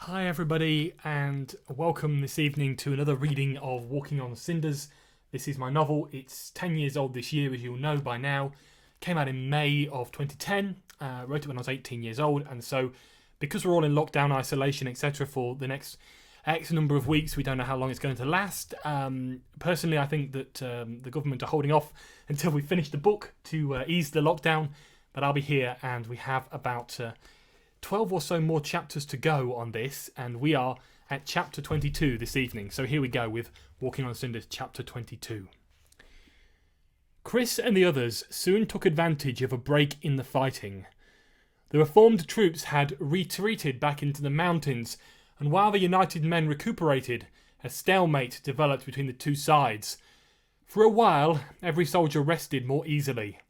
Hi everybody and welcome this evening to another reading of Walking on Cinders. This is my novel. It's 10 years old this year, as you'll know by now. Came out in May of 2010. Wrote it when I was 18 years old, and so because we're all in lockdown, isolation, etc. for the next X number of weeks, we don't know how long it's going to last. Personally, I think that the government are holding off until we finish the book to ease the lockdown, but I'll be here and we have about 12 or so more chapters to go on this, and we are at chapter 22 this evening. So here we go with Walking on Cinders, chapter 22. Chris and the others soon took advantage of a break in the fighting. The reformed troops had retreated back into the mountains, and while the united men recuperated, a stalemate developed between the two sides. For a while, every soldier rested more easily.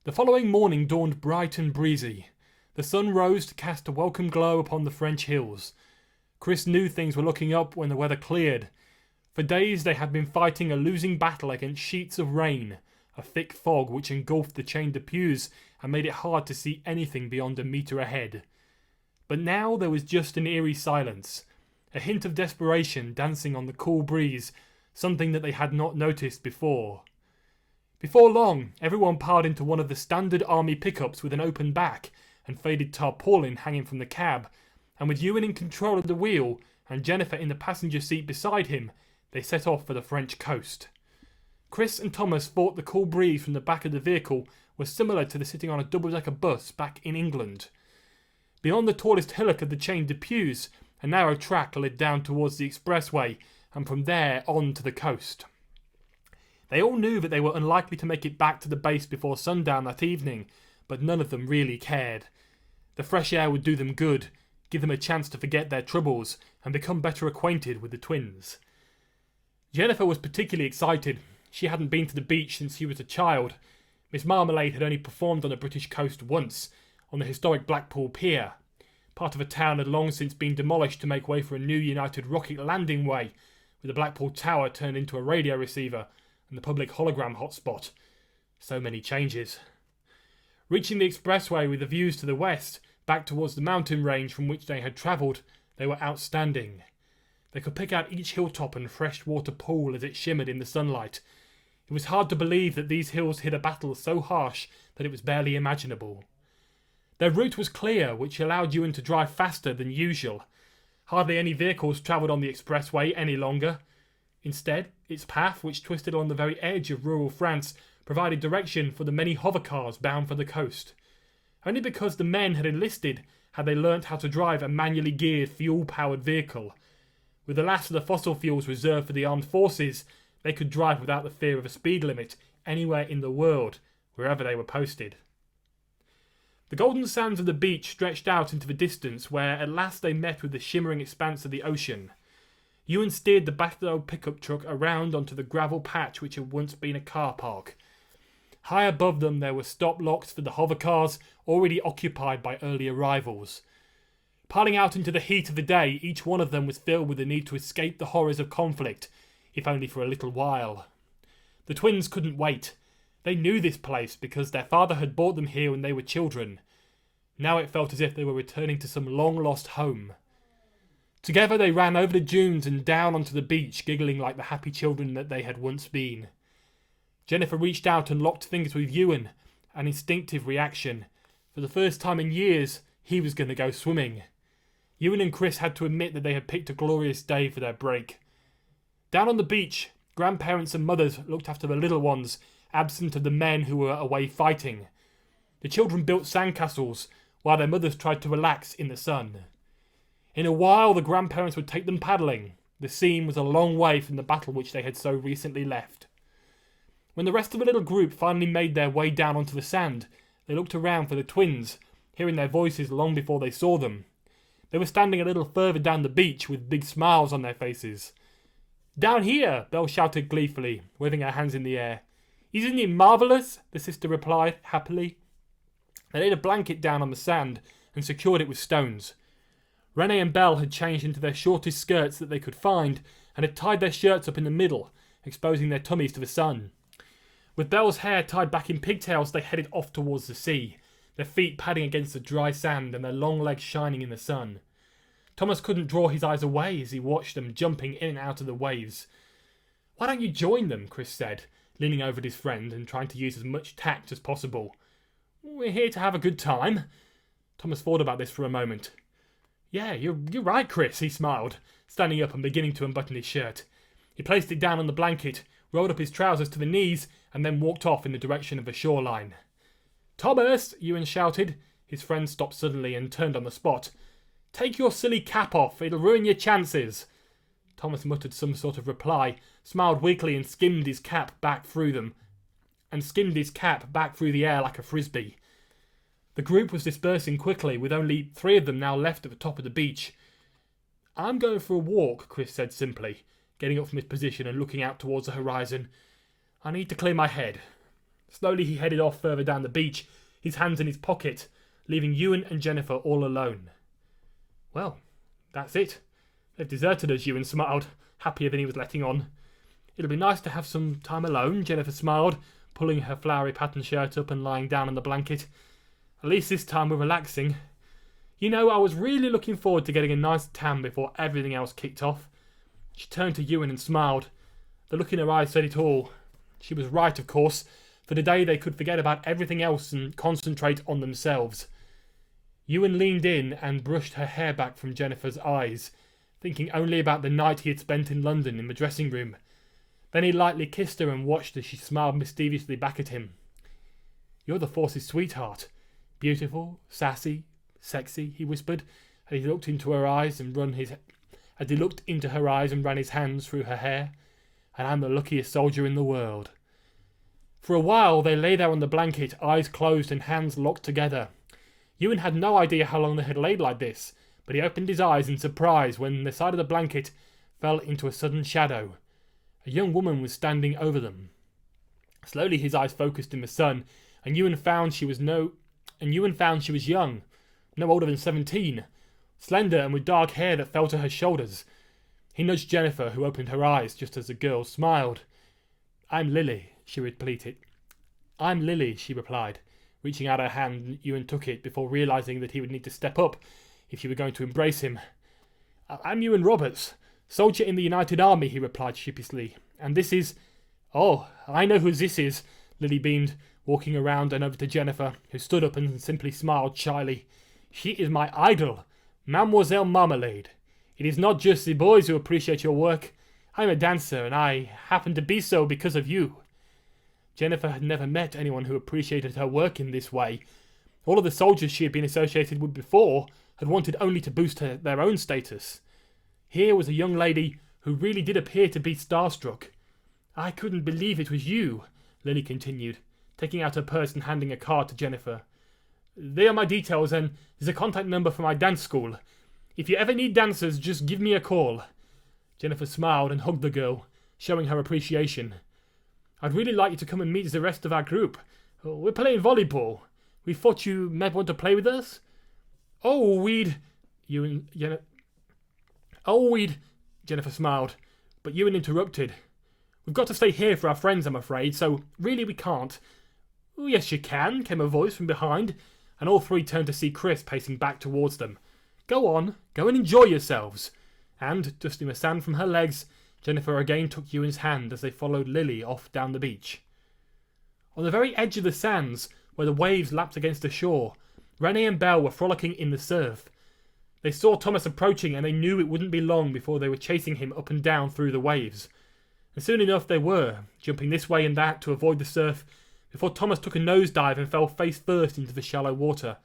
The following morning dawned bright and breezy. The sun rose to cast a welcome glow upon the French hills. Chris knew things were looking up when the weather cleared. For days they had been fighting a losing battle against sheets of rain, a thick fog which engulfed the chaîne de Puys and made it hard to see anything beyond a metre ahead. But now there was just an eerie silence, a hint of desperation dancing on the cool breeze, something that they had not noticed before. Before long, everyone piled into one of the standard army pickups with an open back and faded tarpaulin hanging from the cab, and with Ewan in control of the wheel and Jennifer in the passenger seat beside him, they set off for the French coast. Chris and Thomas thought the cool breeze from the back of the vehicle was similar to the sitting on a double-decker bus back in England. Beyond the tallest hillock of the chaîne de Puys, a narrow track led down towards the Expressway, and from there on to the coast. They all knew that they were unlikely to make it back to the base before sundown that evening, but none of them really cared. The fresh air would do them good, give them a chance to forget their troubles and become better acquainted with the twins. Jennifer was particularly excited. She hadn't been to the beach since she was a child. Miss Marmalade had only performed on the British coast once, on the historic Blackpool Pier. Part of a town had long since been demolished to make way for a new United rocket landing way, with the Blackpool Tower turned into a radio receiver and the public hologram hotspot. So many changes. Reaching the Expressway with the views to the west, back towards the mountain range from which they had travelled, they were outstanding. They could pick out each hilltop and freshwater pool as it shimmered in the sunlight. It was hard to believe that these hills hid a battle so harsh that it was barely imaginable. Their route was clear, which allowed Ewan to drive faster than usual. Hardly any vehicles travelled on the Expressway any longer. Instead, its path, which twisted along the very edge of rural France, provided direction for the many hovercars bound for the coast. Only because the men had enlisted had they learnt how to drive a manually geared, fuel-powered vehicle. With the last of the fossil fuels reserved for the armed forces, they could drive without the fear of a speed limit anywhere in the world, wherever they were posted. The golden sands of the beach stretched out into the distance, where at last they met with the shimmering expanse of the ocean. Ewan steered the battered old pickup truck around onto the gravel patch which had once been a car park. High above them there were stop locks for the hovercars already occupied by early arrivals. Piling out into the heat of the day, each one of them was filled with the need to escape the horrors of conflict, if only for a little while. The twins couldn't wait. They knew this place because their father had brought them here when they were children. Now it felt as if they were returning to some long-lost home. Together they ran over the dunes and down onto the beach, giggling like the happy children that they had once been. Jennifer reached out and locked fingers with Ewan, an instinctive reaction. For the first time in years, he was going to go swimming. Ewan and Chris had to admit that they had picked a glorious day for their break. Down on the beach, grandparents and mothers looked after the little ones, absent of the men who were away fighting. The children built sandcastles, while their mothers tried to relax in the sun. In a while, the grandparents would take them paddling. The scene was a long way from the battle which they had so recently left. When the rest of the little group finally made their way down onto the sand, they looked around for the twins, hearing their voices long before they saw them. They were standing a little further down the beach with big smiles on their faces. "Down here!" Belle shouted gleefully, waving her hands in the air. "Isn't it marvellous?" the sister replied happily. They laid a blanket down on the sand and secured it with stones. Renee and Belle had changed into their shortest skirts that they could find and had tied their shirts up in the middle, exposing their tummies to the sun. With Belle's hair tied back in pigtails, they headed off towards the sea, their feet padding against the dry sand and their long legs shining in the sun. Thomas couldn't draw his eyes away as he watched them jumping in and out of the waves. "Why don't you join them?" Chris said, leaning over at his friend and trying to use as much tact as possible. "We're here to have a good time." Thomas thought about this for a moment. "Yeah, you're right, Chris," he smiled, standing up and beginning to unbutton his shirt. He placed it down on the blanket, rolled up his trousers to the knees, and then walked off in the direction of the shoreline. "Thomas!" Ewan shouted. His friend stopped suddenly and turned on the spot. "Take your silly cap off, it'll ruin your chances." Thomas muttered some sort of reply, smiled weakly and skimmed his cap back through the air like a frisbee. The group was dispersing quickly, with only 3 of them now left at the top of the beach. "I'm going for a walk," Chris said simply, getting up from his position and looking out towards the horizon. "I need to clear my head." Slowly he headed off further down the beach, his hands in his pocket, leaving Ewan and Jennifer all alone. "Well, that's it. They've deserted us," Ewan smiled, happier than he was letting on. "It'll be nice to have some time alone," Jennifer smiled, pulling her flowery pattern shirt up and lying down on the blanket. "At least this time we're relaxing. You know, I was really looking forward to getting a nice tan before everything else kicked off." She turned to Ewan and smiled. The look in her eyes said it all. She was right, of course. For the day they could forget about everything else and concentrate on themselves. Ewan leaned in and brushed her hair back from Jennifer's eyes, thinking only about the night he had spent in London in the dressing room. Then he lightly kissed her and watched as she smiled mischievously back at him. "You're the Force's sweetheart. Beautiful, sassy, sexy," he whispered, as he looked into her eyes and ran his hands through her hair. "And I'm the luckiest soldier in the world." For a while they lay there on the blanket, eyes closed and hands locked together. Ewan had no idea how long they had laid like this, but he opened his eyes in surprise when the side of the blanket fell into a sudden shadow. A young woman was standing over them. Slowly his eyes focused in the sun, and Ewan found she was young, no older than 17, slender and with dark hair that fell to her shoulders. He nudged Jennifer, who opened her eyes just as the girl smiled. "I'm Lily," she repeated. "I'm Lily," she replied, reaching out her hand, and Ewan took it before realising that he would need to step up if she were going to embrace him. "I'm Ewan Roberts, soldier in the United Army," he replied sheepishly. "And this is—" "Oh, I know who this is," Lily beamed, walking around and over to Jennifer, who stood up and simply smiled shyly. "She is my idol, Mademoiselle Marmalade. It is not just the boys who appreciate your work. I'm a dancer, and I happen to be so because of you." Jennifer had never met anyone who appreciated her work in this way. All of the soldiers she had been associated with before had wanted only to boost their own status. Here was a young lady who really did appear to be starstruck. "I couldn't believe it was you," Lily continued, taking out her purse and handing a card to Jennifer. "They are my details, and there's a contact number for my dance school. If you ever need dancers, just give me a call." Jennifer smiled and hugged the girl, showing her appreciation. "I'd really like you to come and meet the rest of our group. We're playing volleyball. We thought you might want to play with us." Jennifer smiled, but Ewan interrupted. "We've got to stay here for our friends, I'm afraid, so really we can't." "Oh, yes you can," came a voice from behind, and all 3 turned to see Chris pacing back towards them. "Go on, go and enjoy yourselves." And, dusting the sand from her legs, Jennifer again took Ewan's hand as they followed Lily off down the beach. On the very edge of the sands, where the waves lapped against the shore, Renee and Belle were frolicking in the surf. They saw Thomas approaching, and they knew it wouldn't be long before they were chasing him up and down through the waves. And soon enough they were, jumping this way and that to avoid the surf, before Thomas took a nosedive and fell face first into the shallow water.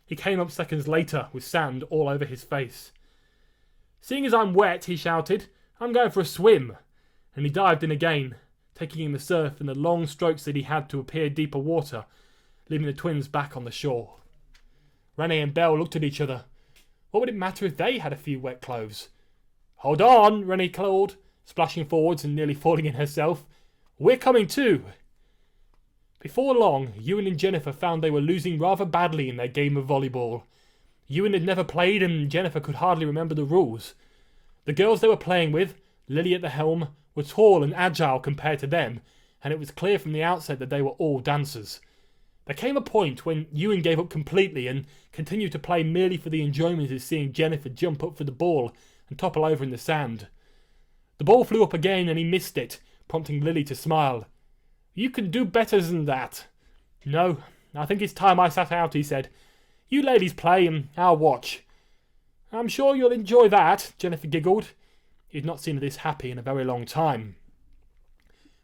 He came up seconds later with sand all over his face. "Seeing as I'm wet," he shouted, "I'm going for a swim." And he dived in again, taking in the surf and the long strokes that he had to appear deeper water, leaving the twins back on the shore. Renee and Belle looked at each other. What would it matter if they had a few wet clothes? "Hold on," Renee called, splashing forwards and nearly falling in herself. "We're coming too." Before long, Ewan and Jennifer found they were losing rather badly in their game of volleyball. Ewan had never played and Jennifer could hardly remember the rules. The girls they were playing with, Lily at the helm, were tall and agile compared to them, and it was clear from the outset that they were all dancers. There came a point when Ewan gave up completely and continued to play merely for the enjoyment of seeing Jennifer jump up for the ball and topple over in the sand. The ball flew up again and he missed it, prompting Lily to smile. "You can do better than that." "No, I think it's time I sat out," he said. "You ladies play and I'll watch." "I'm sure you'll enjoy that," Jennifer giggled. He had not seen her this happy in a very long time.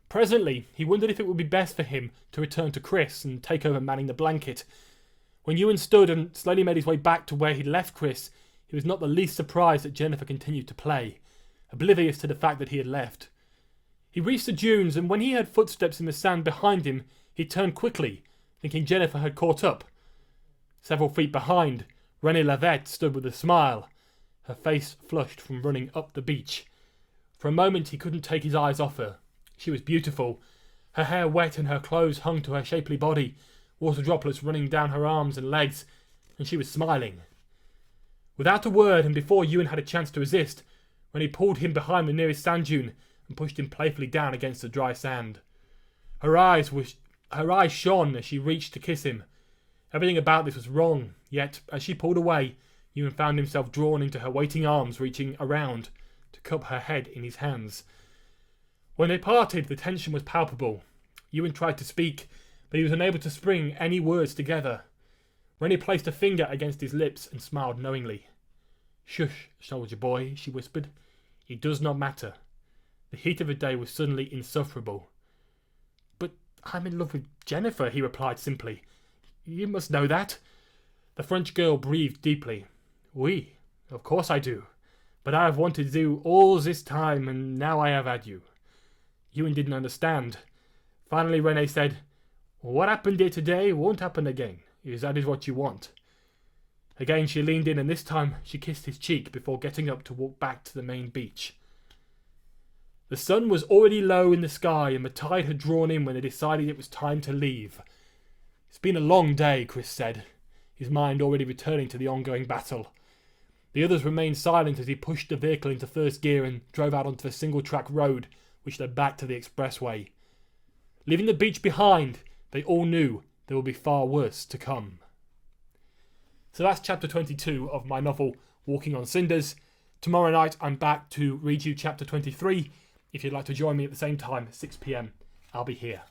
Presently, he wondered if it would be best for him to return to Chris and take over manning the blanket. When Ewan stood and slowly made his way back to where he'd left Chris, he was not the least surprised that Jennifer continued to play, oblivious to the fact that he had left. He reached the dunes, and when he heard footsteps in the sand behind him, he turned quickly, thinking Jennifer had caught up. Several feet behind, Renée Lavette stood with a smile, her face flushed from running up the beach. For a moment he couldn't take his eyes off her. She was beautiful, her hair wet and her clothes hung to her shapely body, water droplets running down her arms and legs, and she was smiling. Without a word, and before Ewan had a chance to resist, Renée pulled him behind the nearest sand dune and pushed him playfully down against the dry sand. Her eyes shone as she reached to kiss him. Everything about this was wrong, yet as she pulled away, Ewan found himself drawn into her waiting arms, reaching around to cup her head in his hands. When they parted, the tension was palpable. Ewan tried to speak, but he was unable to string any words together. Renée placed a finger against his lips and smiled knowingly. "Shush, soldier boy," she whispered. "It does not matter." The heat of the day was suddenly insufferable. "But I'm in love with Jennifer," he replied simply. "You must know that." The French girl breathed deeply. "Oui, of course I do. But I have wanted you all this time, and now I have had you." Ewan didn't understand. Finally Renée said, "What happened here today won't happen again, if that is what you want." Again she leaned in, and this time she kissed his cheek before getting up to walk back to the main beach. The sun was already low in the sky, and the tide had drawn in when they decided it was time to leave. "It's been a long day," Chris said, his mind already returning to the ongoing battle. The others remained silent as he pushed the vehicle into first gear and drove out onto the single-track road which led back to the Expressway. Leaving the beach behind, they all knew there would be far worse to come. So that's chapter 22 of my novel Walking on Cinders. Tomorrow night I'm back to read you chapter 23. If you'd like to join me at the same time, 6 p.m, I'll be here.